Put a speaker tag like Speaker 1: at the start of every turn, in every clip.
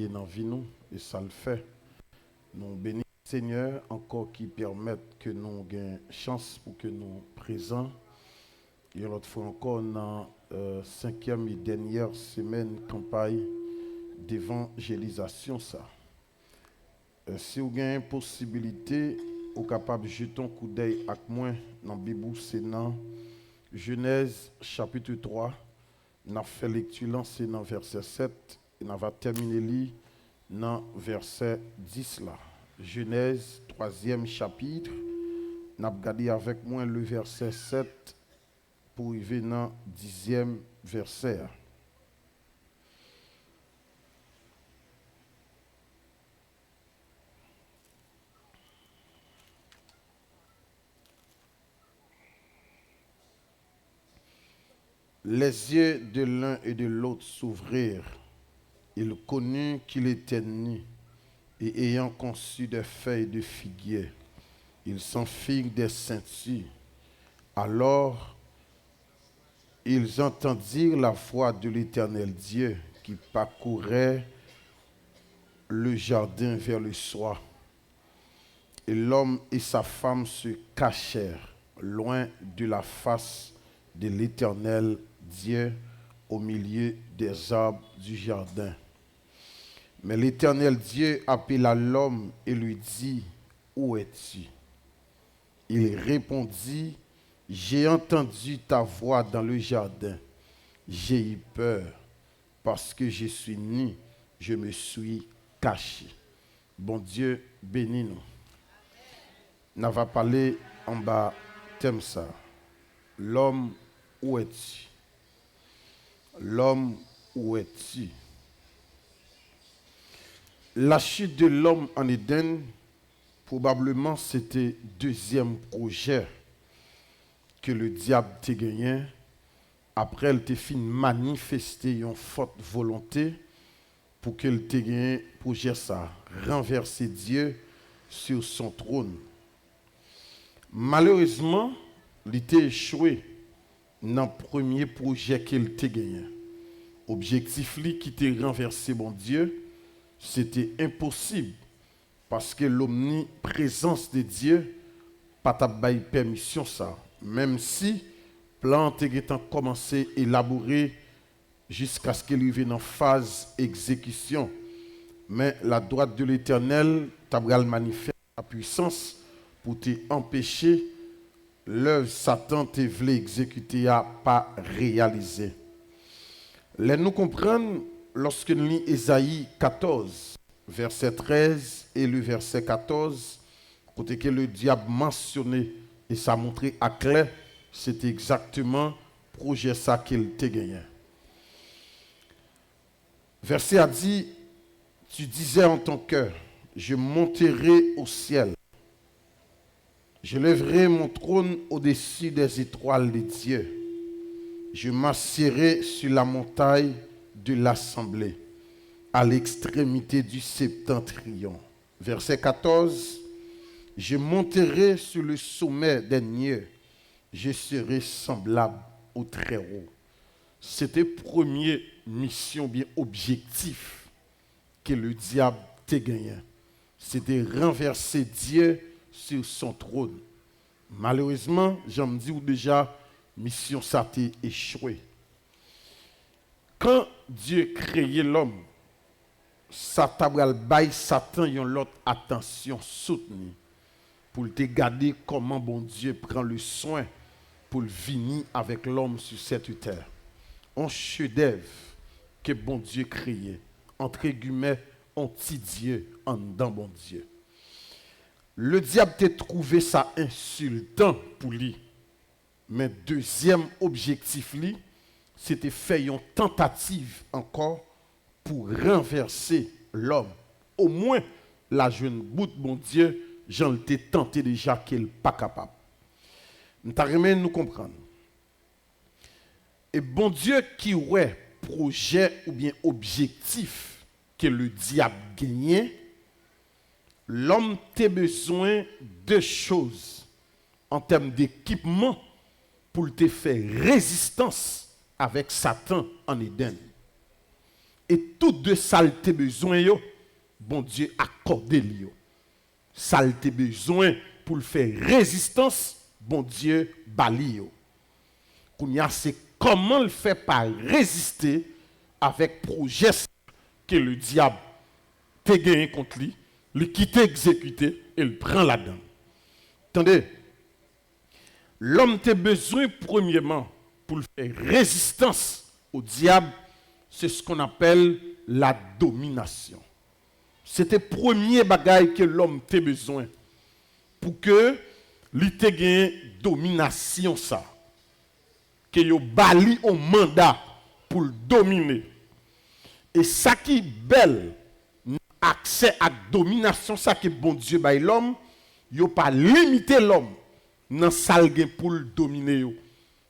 Speaker 1: est dans la vie nous, et ça le fait. Nous bénissons le Seigneur encore qui permettent que nous ayons chance pour que nous présents. Et l'autre fois encore dans la cinquième et dernière semaine campagne d'évangélisation. Si vous avez une possibilité, vous êtes capable de jeter un coup d'œil avec moi dans la Bible, c'est dans Genèse chapitre 3. Nous avons fait lecture c'est dans verset 7 et nous avons terminé dans verset 10 là. Genèse 3e chapitre. Nous avons regardé avec moi le verset 7 pour arriver dans 10e verset. Les yeux de l'un et de l'autre s'ouvrirent. Il connut qu'il était nu, et ayant conçu des feuilles de figuier, il s'en fit des ceintures. Alors, ils entendirent la voix de l'Éternel Dieu qui parcourait le jardin vers le soir. Et l'homme et sa femme se cachèrent loin de la face de l'Éternel Dieu au milieu des arbres du jardin. Mais l'Éternel Dieu appela l'homme et lui dit, « Où es-tu » Il répondit, « J'ai entendu ta voix dans le jardin. J'ai eu peur parce que je suis nu, je me suis caché. » Bon Dieu, bénis-nous. On va parler en bas, thème ça. L'homme, où es-tu? L'homme, où es-tu? La chute de l'homme en Éden, probablement c'était le deuxième projet que le diable t'a gagné. Après, il t'a fait manifester une forte volonté pour qu'il t'ait gagné projet ça, renverser Dieu sur son trône. Malheureusement, il t'a échoué dans le premier projet qu'il t'a gagné. Objectif qui t'a renversé, bon Dieu, c'était impossible parce que l'omniprésence de Dieu pas t'a bail permission ça. Même si plan était commencé à élaborer jusqu'à ce qu'il arrive en phase exécution, mais la droite de l'Éternel t'a manifeste la puissance pour t'empêcher l'œuvre Satan te voulait exécuter à pas réaliser. Nous comprenons lorsque nous lisons Ésaïe 14, verset 13 et le verset 14, côté que le diable mentionné et ça montré à clair, c'était exactement le projet ça qu'il t'a gagné. Verset a dit, tu disais en ton cœur, je monterai au ciel, je lèverai mon trône au-dessus des étoiles de Dieu, je m'assierai sur la montagne de l'assemblée, à l'extrémité du septentrion. Verset 14, je monterai sur le sommet des nuées, je serai semblable au Très-Haut. C'était la première mission, bien objectif que le diable t'a gagné. C'était renverser Dieu sur son trône. Malheureusement, j'en dis déjà, mission ça t'a échoué. Quand Dieu créait l'homme, Satan bail Satan yon l'autre attention soutenue pour te garder comment bon Dieu prend le soin pour venir avec l'homme sur cette terre. Un chef-d'œuvre que bon Dieu créé, entre guillemets, un petit Dieu en dedans bon Dieu. Le diable t'a trouvé ça insultant pour lui. Mais deuxième objectif lui, c'était faire une tentative encore pour renverser l'homme. Au moins, la jeune bout de mon Dieu, j'en ai tenté déjà qu'elle n'est pas capable. Nous t'arrêtons nous comprendre. Et bon Dieu qui aurait projet ou bien objectif que le diable gagnait, l'homme a besoin de choses en termes d'équipement pour te faire résistance avec Satan en Éden. Et toutes deux saleté besoin yo, bon Dieu accordé li yo. Saleté besoin pour le faire résistance, bon Dieu bali yo. Kounya c'est comment le faire par résister avec projet que le diable te gagné contre lui, le quitte exécuté et le prend là-dedans. Attendez, l'homme a besoin premièrement pour le faire résistance au diable, c'est ce qu'on appelle la domination. C'était le premier bagage que l'homme a besoin pour que lui te gagne domination ça. Que yo bali un mandat pour le dominer. Et ça qui est belle, accès à la domination, ça que bon Dieu bail l'homme, yo pas limiter l'homme dans salgue pour le dominer yo.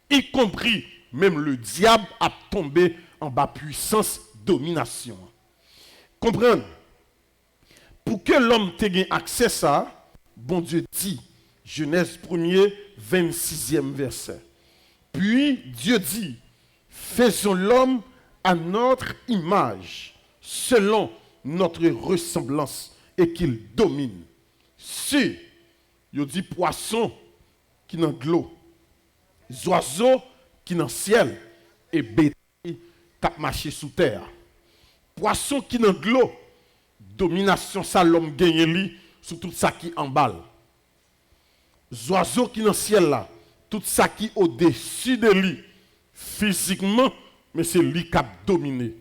Speaker 1: Y compris même le diable a tombé en bas puissance domination. Comprenez? Pour que l'homme ait accès à ça, bon Dieu dit, Genèse 1er, 26e verset. Puis Dieu dit, faisons l'homme à notre image, selon notre ressemblance, et qu'il domine. Si, il dit poisson qui dans de l'eau, oiseaux qui dans le ciel, et bétail qui marché sous terre. Poisson qui dans de l'eau, domination ça l'homme gagne lui sur tout ça qui emballe. Oiseaux qui dans le ciel là, tout ça qui au-dessus de lui, physiquement, mais c'est lui qui a dominé.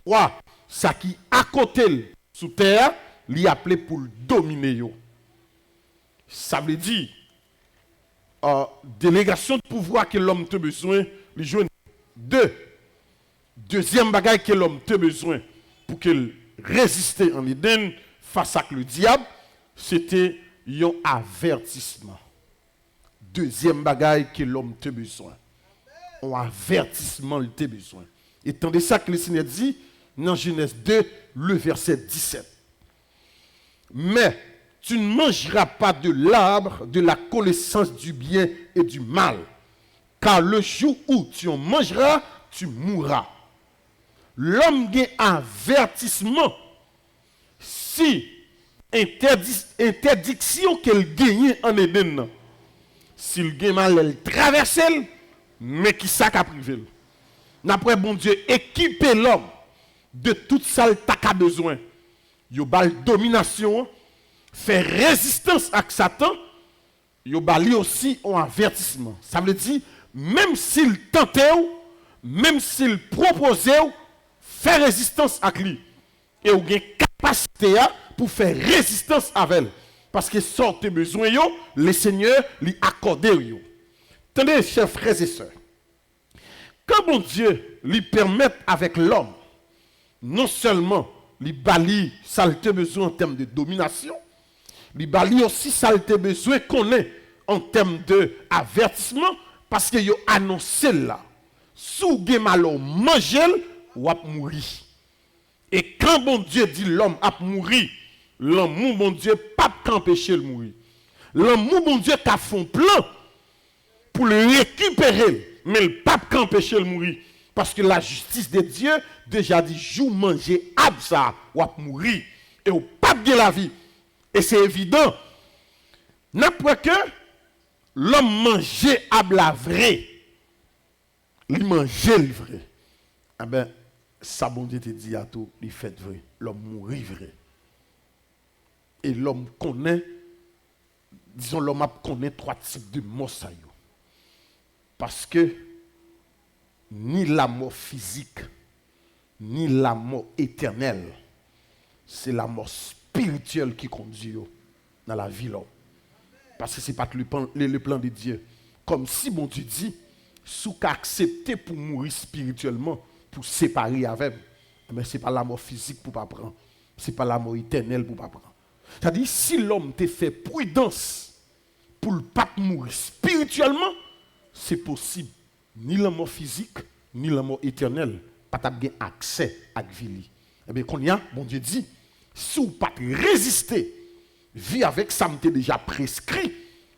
Speaker 1: 3. Ça qui à côté sous terre, lui appelé pour le dominer. Yo. Ça veut dire, délégation de pouvoir que l'homme a besoin, lui joue 2. Deuxième bagage que l'homme a besoin pour qu'il résiste en Éden face à le diable, c'était un avertissement. Deuxième bagaille que l'homme a besoin. Un avertissement il a besoin. Et tandis ça que le Seigneur dit dans Genèse 2, le verset 17. Mais tu ne mangeras pas de l'arbre de la connaissance du bien et du mal, car le jour où tu en mangeras, tu mourras. L'homme a un avertissement. Si interdiction qu'elle gagne en Éden, s'il gagne mal, elle traverse, mais qui ça qu'a privé. D'après bon Dieu, équiper l'homme de toute ça qu'il a besoin. Yo bal domination, faire résistance à Satan, yo bali aussi un avertissement. Ça veut dire, même s'il tentait, même s'il proposait, faire résistance à lui. Et vous avez une capacité pour faire résistance avec elle. Parce que sortez besoin, le Seigneur lui accorde. Tenez, chers frères et sœurs, quand bon Dieu lui permet avec l'homme, non seulement lui bali saleté besoin en termes de domination, lui bali aussi saleté besoin qu'on ait en termes d'avertissement, parce que yo annoncé là, sous ge malo manger ou ap mourir. Et quand bon Dieu dit l'homme ap mourir, l'homme bon Dieu pas qu'empêcher le mourir. L'homme bon Dieu t'a fait plan pour le récupérer, mais le pape qu'empêcher le mourir. Parce que la justice de Dieu déjà dit jou manger absa ou ap mourir et au pape de la vie. Et c'est évident. N'après que l'homme mangeait ab la vraie. Il mangeait le vrai. Ah ben, ça bon Dieu te dit à tout, il fait vrai. L'homme mourit vrai. Et l'homme connaît, disons l'homme connaît 3 types de morts. Parce que ni la mort physique, ni la mort éternelle, c'est la mort spirituelle qui conduit dans la vie. Parce que ce n'est pas le plan de Dieu. Comme si mon Dieu dit, si vous acceptez pour mourir spirituellement, pour séparer avec, mais ce n'est pas la mort physique pour ne pas prendre. Ce n'est pas la mort éternelle pour ne pas prendre. C'est-à-dire, si l'homme te fait prudence pour ne pas mourir spirituellement, c'est possible. Ni la mort physique, ni la mort éternelle, pas avoir accès à la vie. Eh bien, quand il y a, bon Dieu dit, si vous ne pas résister, vie avec ça, m'était déjà prescrit,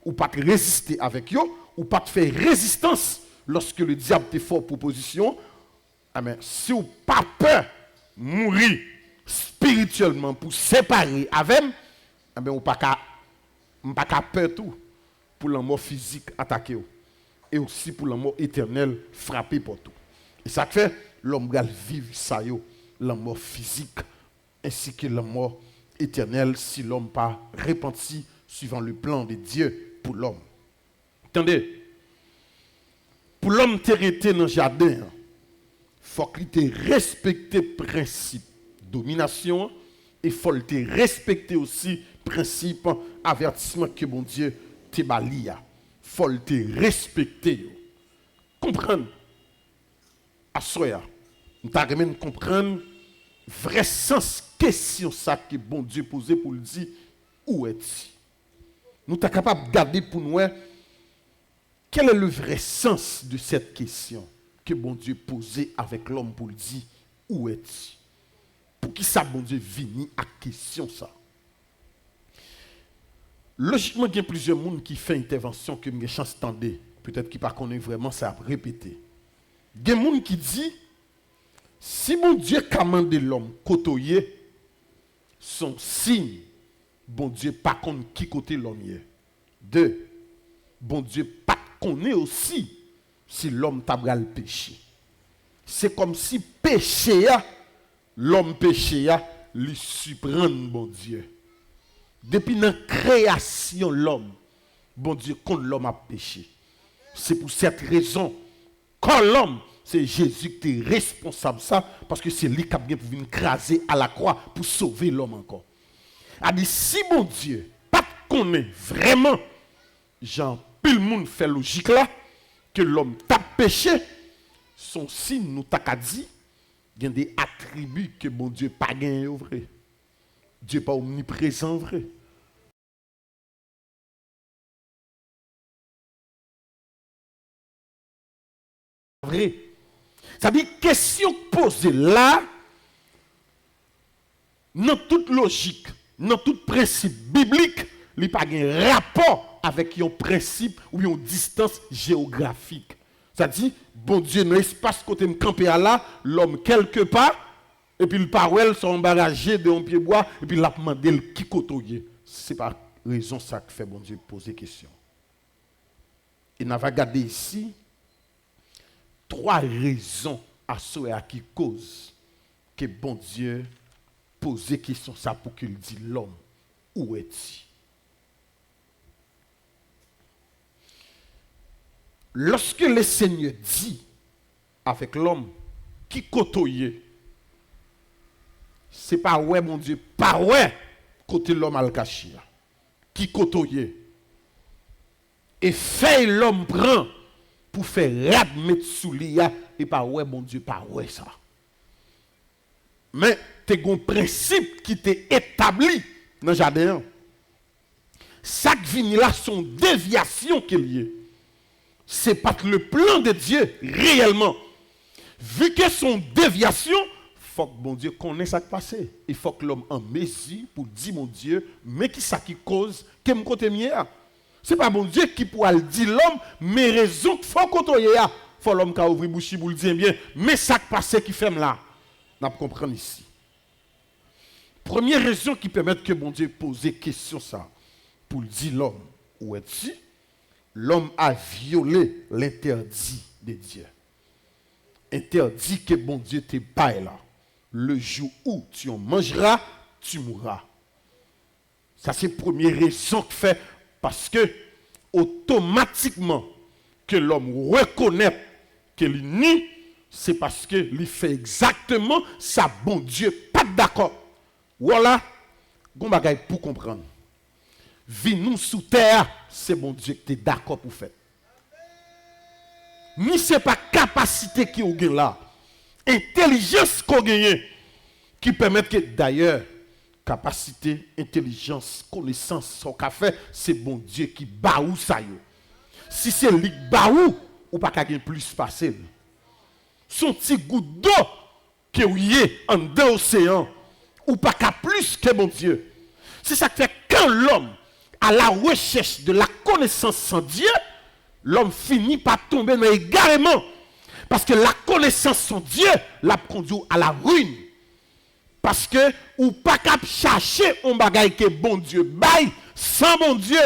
Speaker 1: ou pas résister avec eux, ou pas faire résistance lorsque le diable te fait proposition, eh bien, si vous pas peur mourir spirituellement pour séparer avec, eh bien, on pas qu'à peur tout pour la mort physique attaquer et aussi pour la mort éternelle frapper pour tout. Et ça fait l'homme va vivre ça yo, la mort physique ainsi que la mort éternelle si l'homme pas repenti suivant le plan de Dieu pour l'homme. Attendez, pour l'homme terreté dans le jardin, il faut qu'il respecte le principe de domination et il faut respecter aussi le principe avertissement que bon Dieu te bali. Il faut le respecter. Comprendre. À soi, nous devons comprendre le vrai sens question ça que bon Dieu posé pour le dire où est-il. Nous sommes capables de garder pour nous quel est le vrai sens de cette question que bon Dieu posait avec l'homme pour le dire où est-il. Pour qui ça bon Dieu vini à question ça. Logiquement, il y a plusieurs monde qui font intervention que j'ai chance d'entendre. Peut-être qu'ils ne connaissent pas vraiment ça à répéter. Il y a des gens qui disent si bon Dieu commande l'homme côtoyer, son signe, bon Dieu pas contre qui côté l'homme est. 2. Bon Dieu pas connaît aussi si l'homme t'a le péché. C'est comme si péché l'homme péché lui surprend bon Dieu. Depuis la création l'homme, bon Dieu contre l'homme a péché. C'est pour cette raison quand l'homme, c'est Jésus qui est responsable de ça, parce que c'est lui qui a bien pour venir craser à la croix pour sauver l'homme encore. A dit, si mon Dieu, pas connaît vraiment, Jean, plus le monde fait logique là, que l'homme t'a péché, son signe nous t'a dit, il y a des attributs que mon Dieu pas gagné au vrai. Dieu pas omniprésent vrai. Vrai. Ça dit question posée là, dans toute logique, dans tout principe biblique, il n'y a pas de rapport avec un principe ou une distance géographique. Ça dit, bon Dieu, dans l'espace côté de camper là, l'homme quelque part, et puis le parole sont embarrassés de un pied bois, et puis il a demandé qui côtoyer. Ce n'est pas raison ça que fait bon Dieu poser question. Et on va regarder ici 3 raisons à ceux à qui cause que bon Dieu pose question ça pour qu'il dise l'homme où est-il. Lorsque le Seigneur dit avec l'homme qui côtoyait, c'est pas ouais mon Dieu, pas ouais côté l'homme al caché qui côtoyait et fait l'homme prend pour faire rad mettre sous lia et pas ouais mon Dieu pas ouais ça. Mais t'es un principe qui t'est établi dans le jardin. Chaque vini là son déviation qu'il y est. C'est pas le plan de Dieu réellement. Vu que son déviation, faut que bon Dieu connaisse ça qui passe. Il faut que l'homme en mesure pour dire mon Dieu, mais qui ça qui cause que me côté mieux. C'est pas bon Dieu qui pourra le dire l'homme, mais raison qu'il faut côtoyer. Faut l'homme qui a ouvert bouche pour le dire bien, mais ça qui passe qui fait là. N'a pas comprendre ici. Première raison qui permet que bon Dieu pose question ça pour le dire l'homme où est-il? L'homme a violé l'interdit de Dieu. Interdit que bon Dieu te paye là. Le jour où tu en mangeras, tu mourras. Ça c'est la première raison que fait parce que automatiquement que l'homme reconnaît qu'il nie, c'est parce que il fait exactement ça bon Dieu pas d'accord. Voilà, bon bagay pour comprendre. Vie nous sous terre, c'est bon Dieu qui est d'accord pour faire. Ni c'est pas capacité qui est là, intelligence qu'on gagne qui permet que d'ailleurs capacité, intelligence, connaissance son qu'a fait, c'est bon Dieu qui baou ça yo. Si c'est lui baou ou pas gagner plus facile. Son petit goutte d'eau que ouye en dans l'océan ou pas qu'à plus que bon Dieu. C'est ça qui fait quand l'homme à la recherche de la connaissance sans Dieu, l'homme finit par tomber dans l'égarement. Parce que la connaissance sans Dieu l'a conduit à la ruine. Parce que ou pas qu'à chercher un bagage que bon Dieu baille sans bon Dieu.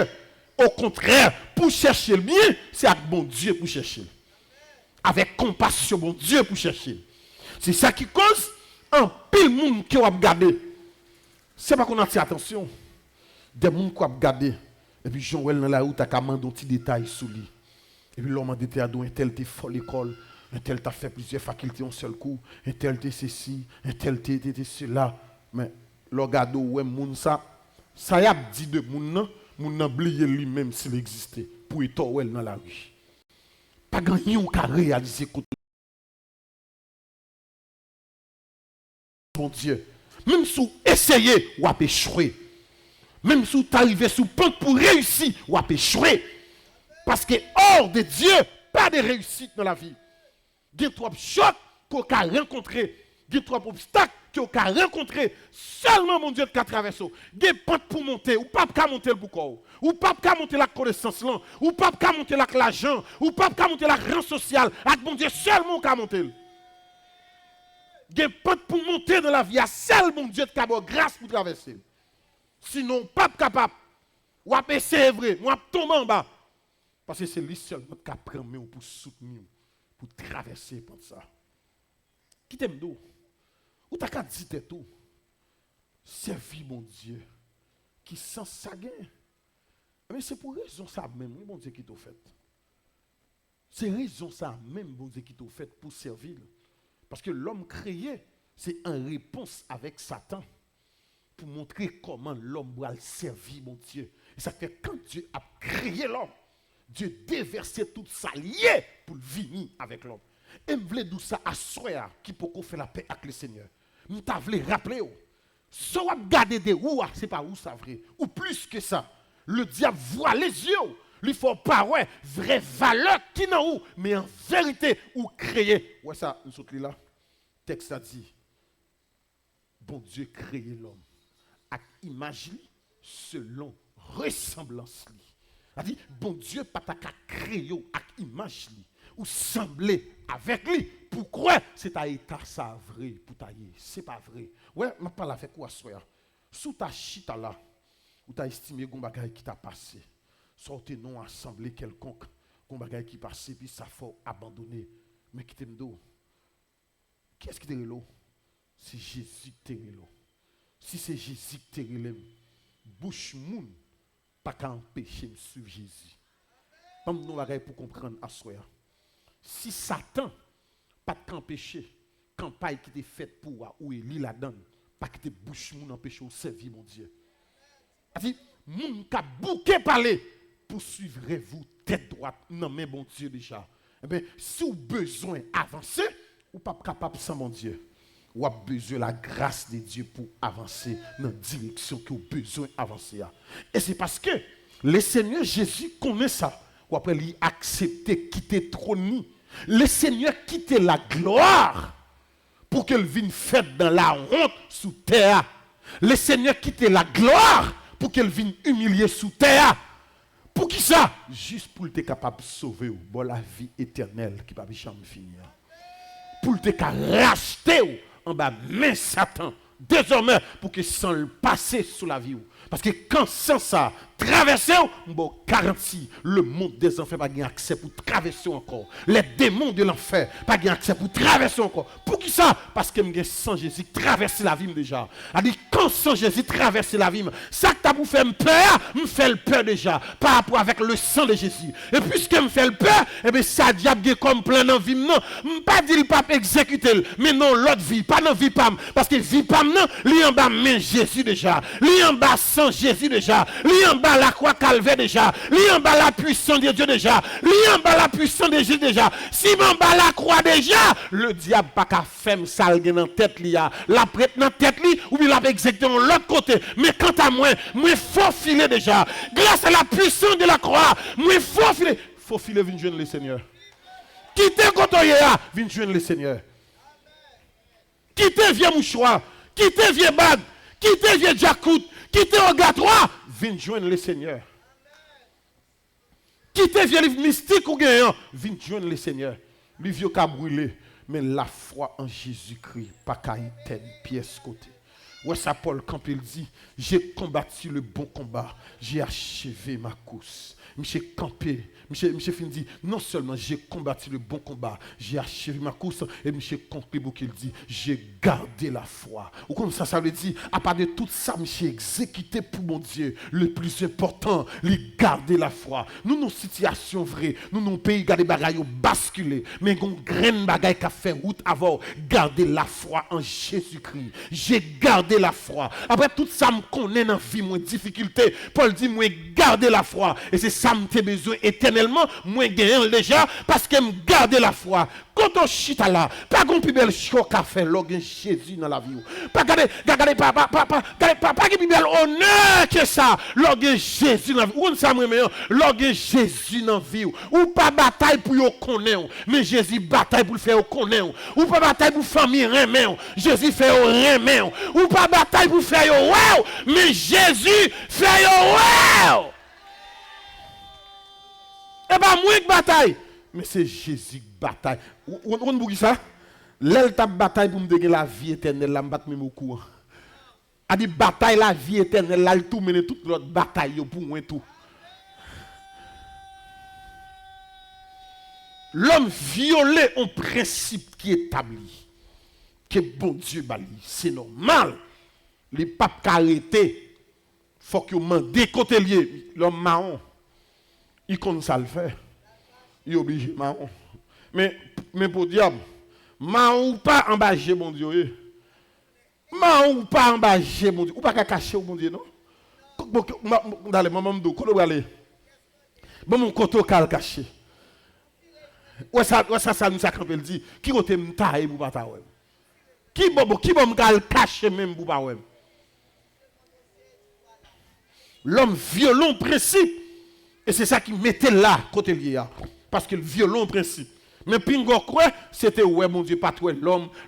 Speaker 1: Au contraire, pour chercher le bien, c'est avec bon Dieu pour chercher. Avec compassion, bon Dieu pour chercher. C'est ça qui cause un pile monde qui va regarder. C'est pas qu'on a fait attention. Des gens qui va regarder. Et puis Jean-Wel dans la route a commandé un petit détail sur lui. Et puis l'homme a dit un tel t'es folle l'école, un tel t'a fait plusieurs facultés en seul coup, un tel t'es ceci, un tel t'es cela. Mais le regarde ouais moun ça y a dit de moun n'a oublié lui-même s'il existait pour être dans la rue. Pas gagné ou qu'à réaliser côté mon Dieu. Même si vous essayez, vous avez échoué. Même si vous arrivez sous pente pour réussir, vous avez échoué. Parce que hors de Dieu, pas de réussite dans la vie. Il y a trois chocs qu'on a rencontrés. Il y a trois obstacles qu'on a rencontrés. Seulement mon Dieu qui a traversé. Il y a pente pour monter. Ou pas qu'à monter le boucou. Ou pas qu'à monter la connaissance. Ou pas qu'à monter l'argent. Ou pas qu'à monter la rang social. Avec mon Dieu seulement qu'à monter. Il y a pente pour monter dans la vie. Il y a seul mon Dieu qui a grâce pour traverser. Sinon, pas capable. Ou à c'est vrai. Ou à tomber en bas. Parce que c'est lui seul qui a pris pour soutenir, pour traverser pour ça. Qui t'aime d'eau? Ou t'as qu'à dire tout? Servis mon Dieu, qui sans sa gain. Mais c'est pour raison ça même, mon Dieu qui t'a fait. C'est raison ça même, mon Dieu qui t'a fait pour servir. Parce que l'homme créé, c'est en réponse avec Satan. Pour montrer comment l'homme doit le servir, mon Dieu. Et ça fait quand Dieu a créé l'homme, Dieu déversait tout ça lié pour venir avec l'homme. Et je voulais dire ça à soi qui peut faire la paix avec le Seigneur. Je voulais rappeler, si on regarde des roues, ce n'est pas où ça vrai. Ou plus que ça, le diable voit les yeux. Il faut pas ouais, vraie valeur qui n'a où, mais en vérité, ou créer. Ouais, ça, nous sommes là. Le texte a dit, bon Dieu créé l'homme. Imagine selon ressemblance. A dit, bon Dieu, pas ta créé avec image ou sembler avec lui. Pourquoi c'est à état ça vrai pour tailler? C'est pas vrai. Ouais, je parle avec quoi soir. Sous ta chita là, ou tu as estimé qu'on bagaille qui t'a passé. Sortez non assemblée quelconque, qu'on bagaille qui passé puis ça faut abandonner. Mais qui t'aime d'eau? Qui est-ce qui t'est là? C'est Jésus qui t'est là. Si c'est Jésus qui t'est là, bouche moun pas qu'à empêcher de suivre Jésus. Pas nous bagaille pour comprendre à soi. Si Satan pas qu'empêcher campagne qui t'est faite pour ou Élie la donne, pas que te bouche moun empêcher de servir mon Dieu. A-t-il moun ka bouquet parler pour suivre vous tête droite non mais bon Dieu déjà. Eh bien si vous besoin avancer ou pas capable sans mon Dieu. Ou a besoin de la grâce de Dieu pour avancer dans la direction que vous avez besoin d'avancer. Et c'est parce que le Seigneur Jésus connaît ça. Ou après, il a accepté quitter le trône. Le Seigneur quitte la gloire pour qu'elle vienne faire dans la honte sous terre. Le Seigneur quitte la gloire pour qu'elle vienne humilier sous terre. Pour qui ça? Juste pour être capable de sauver bon, la vie éternelle qui ne va jamais finir. Pour être racheter en bas, mais Satan, désormais, pour que sans le passer sous la vie. Parce que quand sans ça, traverser, bon, garantie, le monde des enfers n'a pas accès pour traverser encore. Les démons de l'enfer n'a pas accès pour traverser encore. Pour qui ça? Parce que sans Jésus, traverser la vie déjà. A dit, quand sans Jésus, traverser la vie, ça que tu as pour faire peur, me fait peur déjà, par rapport avec le sang de Jésus. Et puisque me fait peur, eh bien, ça diable comme plein dans vie, non. Pas dire le pape exécuter, mais non, l'autre vie, pas dans vie pam. Parce que vie pam, non, lui en bas, mais Jésus déjà. Lui en bas, sans Jésus déjà. Lui en bas, la croix calvaire déjà. Lui en bas, la puissance de Dieu déjà. Lui en bas, la puissance de Jésus déjà. Si en bas, la croix déjà, le diable pas qu'à faire sale dans la tête, la prête dans la tête, ou il a exécuté de l'autre côté. Mais quant à moi, faut filer déjà. Grâce à la puissance de la croix, faut filer. Faut filer, viens joindre le Seigneur. Quittez Kotoye, viens joindre le Seigneur. Quittez vieux mouchoir, quittez vieux bague, quittez vieux jacout, quittez ogatoire, viens joindre le Seigneur. Quittez vieux livre mystique ou gagnant, viens joindre le Seigneur. Le vieux qu'a brûlé, mais la foi en Jésus-Christ, pas qu'à une telle pièce côté. Ouais, ça Paul quand il dit, j'ai combattu le bon combat, j'ai achevé ma course. J'ai campé, j'ai fini dit, non seulement j'ai combattu le bon combat, j'ai achevé ma course, et j'ai conclu pour qu'il dit, j'ai gardé la foi. Ou comme ça veut dire, à part de tout ça, j'ai exécuté pour mon Dieu. Le plus important, c'est garder la foi. Nous, nos situations vraies, nous, nos pays, garder bagaille basculé, mais on graine bagaille qui a fait route avant, garder la foi en Jésus-Christ. J'ai gardé la foi. Après tout ça, me connaît dans la vie, moins difficulté. Paul dit, moi, garder la foi. Et c'est ça, me besoin éternellement, moi, gagner déjà, parce que me garder la foi. Quand on chita là, pas qu'on plus belle choc à faire, logue Jésus dans la vie. Pas regardez, pas que plus belle honneur que ça, logue Jésus dans la vie. Ou ça, moi, logue Jésus dans la vie. Ou pas bataille pour yo connaître, mais Jésus bataille pour le faire connaître. Ou pas bataille pour famille remet, Jésus fait remet. Ou pas bataille pour faire yo wow, mais Jésus fait yo wow. Et pas moi qui bataille, mais c'est Jésus qui bataille. On dit ça? L'elle t'a bataille pour me donner la vie éternelle, là, me battre même au cou. A dit bataille la vie éternelle, là, tout mener toute l'autre bataille pour moi tout. L'homme violé un principe qui est établi, que bon Dieu bali, c'est normal. Les papes arrêtés, faut que mande côté lié, l'homme marron. Il compte ça le faire. Il est obligé marron. Mais pour diable, marron ou pas embâché mon Dieu. Marron ou pas embâché mon Dieu. Ou pas cacher mon Dieu non. Dans les moments de quand aller. Bon mon koto kal caché. Ouais ça nous ça quand il dit qui côté m'taille pour pas ta ouais. Qui bon kal caché même pour pas ouais. L'homme violent principe. Et c'est ça qui mettait là, côté lié. Parce que le violon principe. Mais pingo quoi, c'était ouais, mon Dieu, pas toi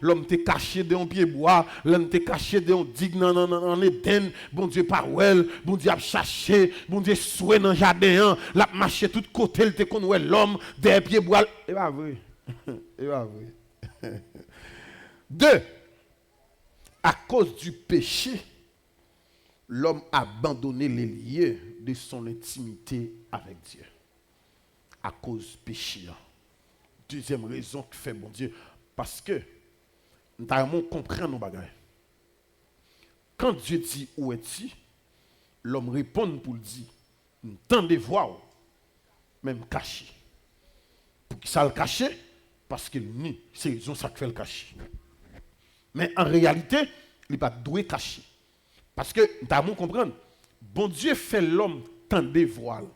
Speaker 1: l'homme t'est caché dans un pied bois, l'homme t'est caché dans un digue dans Éden, bon Dieu, pas ouais, bon Dieu a cherché, bon Dieu, souhait dans le jardin, l'a marché tout côté, il te connaît l'homme, des pieds bois. Et pas vrai. Et pas vrai. Deux, à cause du péché, l'homme a abandonné les liens de son intimité avec Dieu. À cause du péché. Deuxième raison qui fait, mon Dieu, parce que nous devons comprendre nos bagages. Quand Dieu dit où es-tu, l'homme répond pour le dire, nous tendez voir, même caché. Pour qu'il ça le cache, parce qu'il nie, c'est raison ça qui fait le cacher. Mais en réalité, il n'est pas doué cacher. Parce que nous devons comprendre, bon Dieu fait l'homme tendez voile.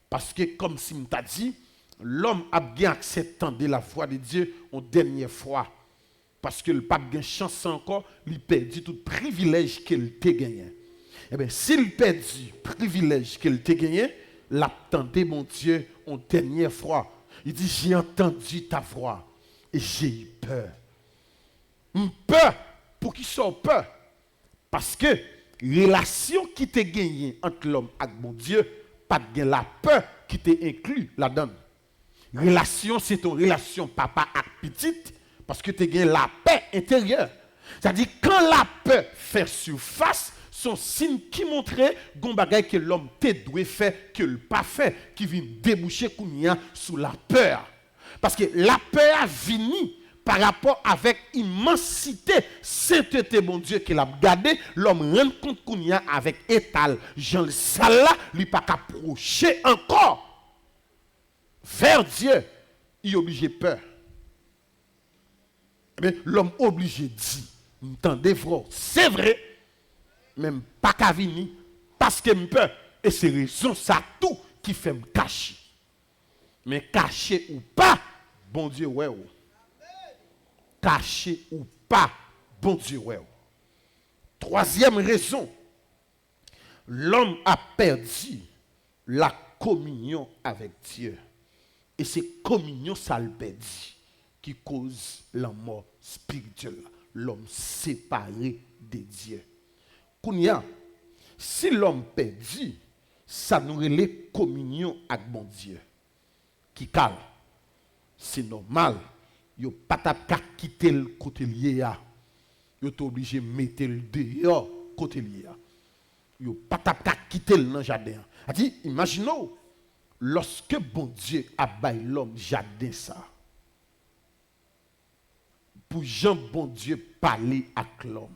Speaker 1: Parce que comme si nous t'a dit, l'homme a bien accepté de la voix de Dieu une dernière fois. Parce que le pape a chance encore, il perdit tout privilège qu'il t'a gagné. Eh bien, s'il perdit le privilège qu'il t'a gagné, l'attendait mon Dieu une dernière fois. Il dit, j'ai entendu ta voix et j'ai eu peur. Peur, pour qui soit peur? Parce que relation qui t'a gagné entre l'homme et mon Dieu, pas de la peur qui t'a inclus là-dedans. Relation, c'est ton relation papa avec petite, parce que tu as la paix intérieure. C'est-à-dire, quand la peur fait surface, son signe qui montrait gon bagay que l'homme te doit faire, que le pas fait, qui vient déboucher kounya sous la peur. Parce que la peur a vini par rapport avec immensité, sainteté, mon Dieu, qu'il a gardé, l'homme rend compte kounya avec étal. Jean le sala, lui pas qu'approcher encore vers Dieu, il est obligé de peur. Mais l'homme obligé de dire, entendez frère, c'est vrai, même pas qu'à venir, parce que me peur. Et c'est raison ça tout qui fait me cacher. Mais cacher ou pas, bon Dieu, ouais. Cacher ou pas, bon Dieu, ouais. Troisième raison, l'homme a perdu la communion avec Dieu. Et c'est communion ça le perdit qui cause la mort spirituelle, l'homme séparé de Dieu. Kounia, si l'homme perdit, ça nous relève communion avec mon Dieu. Qui calme, c'est normal, yo pas qu'à quitter le côté lié à. yo t'es obligé de mettre le dehors côté lié. Yo pas t'a quitter le jardin. A dit imaginons lorsque bon Dieu a baillé l'homme jardin ça. Pour Jean bon Dieu parler avec l'homme.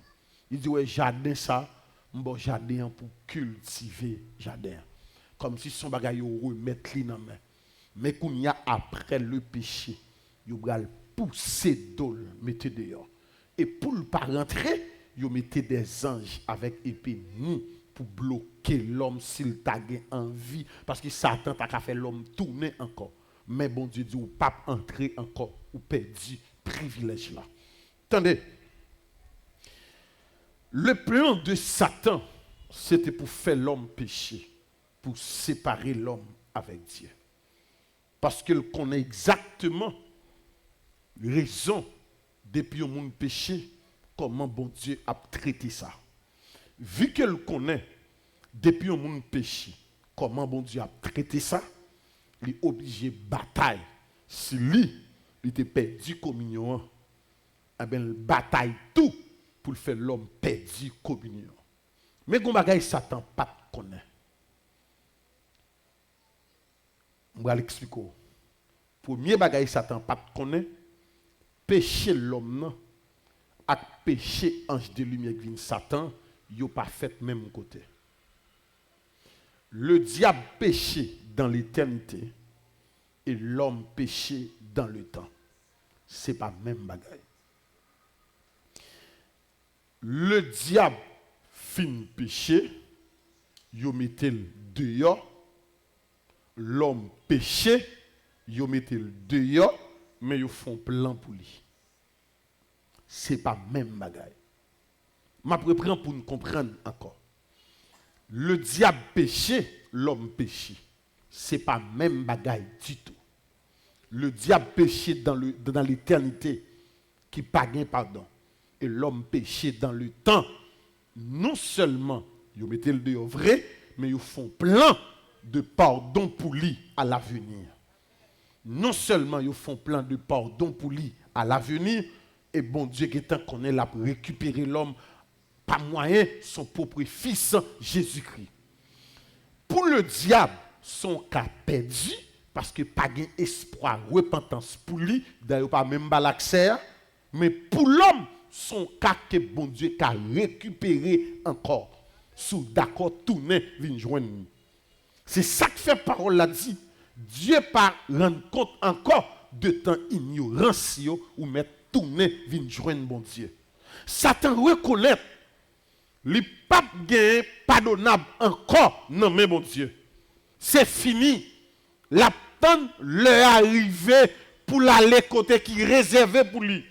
Speaker 1: Il dit ouais jardin ça, bon jardin pour cultiver jardin. Comme si son bagage yo remettre li dans main. Mais qu'on y a après le péché, yo bral pousser d'ol mettez dehors. Et pour ne pas rentrer, yo mettez des anges avec épée ni pour bloquer l'homme s'il t'a envie parce que Satan t'a fait l'homme tourner encore. Mais bon Dieu dit ou pas entrer encore ou perdu privilège là. Attendez. Le plan de Satan c'était pour faire l'homme pécher, pour séparer l'homme avec Dieu. Parce qu'il connaît exactement raison depuis le monde péché, comment bon Dieu a traité ça. Vu qu'elle connaît depuis le monde péché, comment bon Dieu a traité ça, il est obligé de bataille. Si lui, il était perdu communion, eh bien, il bataille tout pour faire l'homme perdu communion. Mais quand bagaille Satan pas connaît. Je vais l'expliquer. Premier bagaille Satan pas connaît, péché l'homme avec péché ange de lumière qui vient Satan, yo pas fait même côté. Le diable péché dans l'éternité et l'homme péché dans le temps. C'est pas même bagaille. Le diable fin péché, yo mettait le dehors. L'homme péché, yo mettait le dehors, mais yo font plan pour lui. C'est pas même bagaille. Je reprends pour nous comprendre encore. Le diable péché, l'homme péché. C'est pas même bagaille du tout. Le diable péché dans l'éternité qui pas gain pardon. Et l'homme péché dans le temps. Non seulement ils mettent le dehors vrai, mais ils font plein de pardon pour lui à l'avenir. Non seulement ils font plein de pardon pour lui à l'avenir, et bon Dieu qui est en qu'on est là pour récupérer l'homme par moyen son propre fils Jésus-Christ. Pour le diable, son cas perdu, parce que pas d'espoir, repentance pour lui, d'ailleurs pas même l'accès, mais pour l'homme, son cas que bon Dieu a récupéré encore. Sous d'accord tourner, vient joindre. C'est ça que fait parole là dit. Dieu pas rendre compte encore de temps ignorance ou mettre tourner, vient joindre bon Dieu. Satan reconnaît le pape gain pardonnable encore non mais bon Dieu. C'est fini. La peine leur arrivé pour l'aller côté qui est réservé pour lui.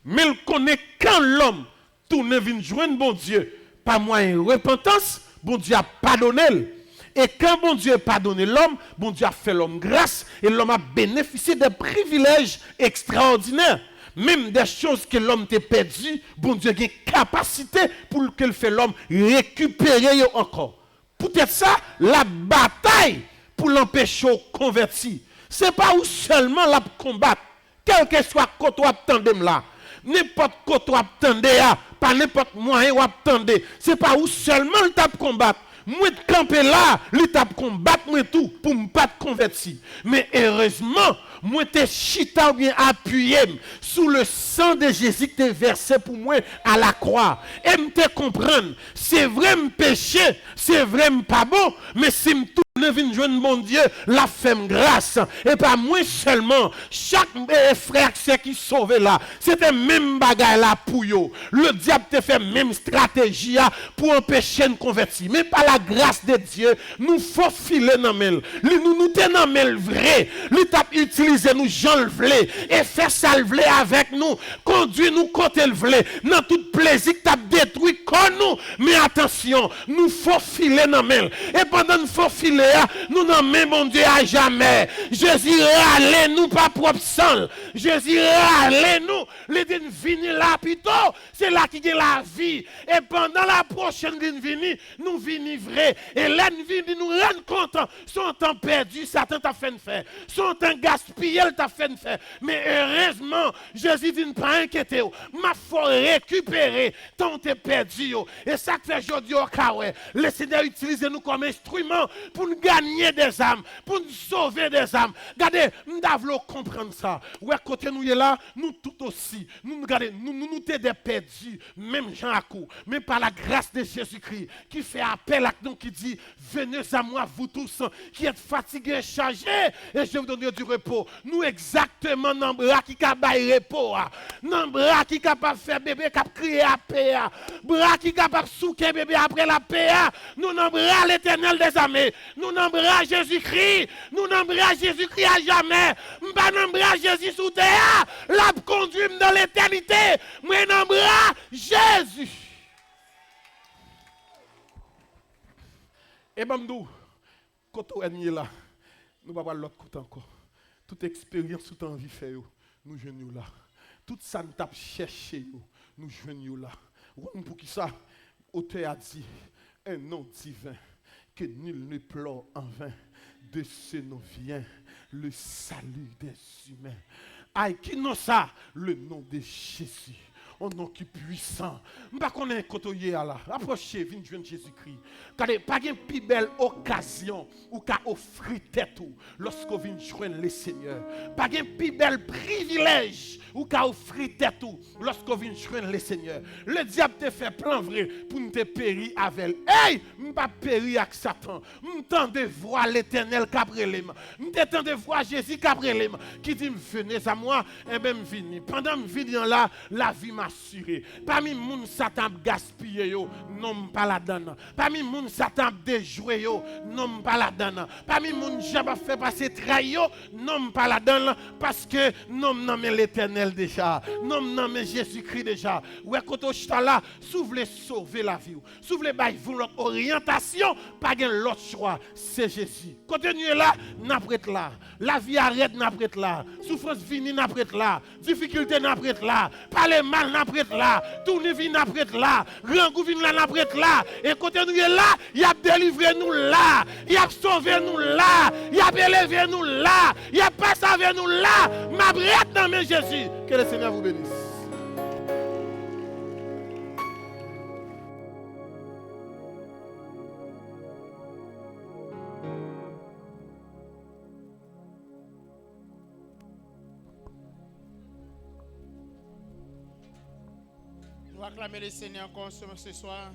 Speaker 1: Mais il connaît quand l'homme tourne vient joindre bon Dieu par moyen de repentance, bon Dieu a pardonné. Et quand bon Dieu a pardonné l'homme, bon Dieu a fait l'homme grâce et l'homme a bénéficié de privilèges extraordinaires. Même des choses que l'homme t'a perdu, bon Dieu a une capacité pour que fait l'homme récupérer encore. Peut-être ça, la bataille pour l'empêcher de convertir. Ce n'est pas où seulement la combattre. Quel que soit côté où attendez là. N'importe côté où attendez, pas n'importe moyen où attendez. Ce n'est pas où seulement le tape combattre. Moi de camper là, l'étape combattre moi tout pour me pas convertir. Mais heureusement, moi te chita bien appuyé sous le sang de Jésus qui est versé pour moi à la croix. Et me te comprendre, c'est vrai me péché, c'est vrai me pas bon, mais si me tourne vinn joindre mon Dieu, la femme grâce et pas moi seulement, chaque frère qui sauvé là, c'était même bagaille là pour yo. Le diable te fait même stratégie pour empêcher une convertir, mais par la grâce de Dieu, nous faut filer dans mel. Nous tenons mel vrai. Lui t'a utilisé nous Jean le vle et faire ça le vle avec nous, conduit nous côté le vle. Dans tout plaisir que t'a détruit comme nous. Mais attention, nous faut filer dans mel. Et pendant nous faut filer, nous n'en même mon Dieu à jamais. Jésus allez nous pas propre sang. Jésus allez nous. Les din vini là plutôt, c'est là qui est la vie. Et pendant la prochaine din vini, nous vini vrai. Et là nous vini nous rendre compte son temps perdu, Satan t'a fait faire. Son temps gaspillé piller, il t'a fait faire. Mais heureusement, Jésus dit pas inquiéter. Ma faut récupérer tant t'es perdu. Et ça que fait aujourd'hui au Kawe. Le Seigneur utilise nous comme instrument pour nous gagner des âmes, pour nous sauver des âmes. Regardez, nous devons comprendre ça. Ouais, côté nous est là, nous tout aussi. Nous regardez, nous des perdus, même Jean à coup, mais par la grâce de Jésus-Christ qui fait appel à nous qui dit venez à moi vous tous qui êtes fatigués, chargés et je vous donnerai du repos. Nous exactement dans bras qui cabaye repos, dans bras qui capable faire bébé qui crier à paix, bras qui capable souquer bébé après la paix. Nous dans bras l'Éternel des armées, nous dans bras Jésus-Christ, nous dans bras Jésus-Christ à jamais. M'pas dans bras Jésus sous terre, l'a conduit dans l'éternité. Moi dans bras Jésus. Et bamdou, quand on est là, nous ne pouvons pas l'autre côté encore. Toute expérience, toute envie fait, nous joignons là. Tout ça nous tape chercher, nous joignons là. Pour qui ça, auteur a dit, un nom divin, que nul ne pleure en vain. De ce nom vient le salut des humains. Aïe, qui non ça? Le nom de Jésus. Un nom qui est puissant. Je ne sais pas qu'on est côtoyé à là. Approchez, venez joindre Jésus-Christ. Car pas une plus belle occasion ou qu'à offrir tête lorsque vous venez joindre le Seigneur. Pas un plus bel privilège ou qu'à offrir tête lorsque vous venez joindre le Seigneur. Le diable te fait plan vrai pour nous te périr avec. Hey, je ne pas périr avec Satan. Je tente de voir l'Éternel Cabrelem. Je tente de voir Jésus Cabrelem qui dit venez à moi et bien venez. Pendant que je viens là, la vie m'a assuré. Parmi moun Satan gaspillé yo, non pas la donne. Parmi moun Satan déjoué yo, non pas la donne. Parmi moun Jaba fait passer trahi yo, non pas la donne parce que non nomme l'Éternel déjà. Non nomme Jésus-Christ déjà. Ouais quand on chita là, s'ouvre les sauver la vie. S'ouvre les bail vous l'autre orientation, pas gain l'autre choix, c'est Jésus. Continuez là, n'après là. La vie arrête n'après là. Souffrance finie n'après là. Difficulté n'après là. Parler mal n'après là, tout ne vient n'après là, rangou vient là n'après là, et quand nous est là, il a délivré nous là, il a sauvé nous là, il a élevé nous là, il a passé avec nous là, ma brette dans mes Jésus, que le Seigneur vous bénisse.
Speaker 2: Acclamer le Seigneur encore ce soir.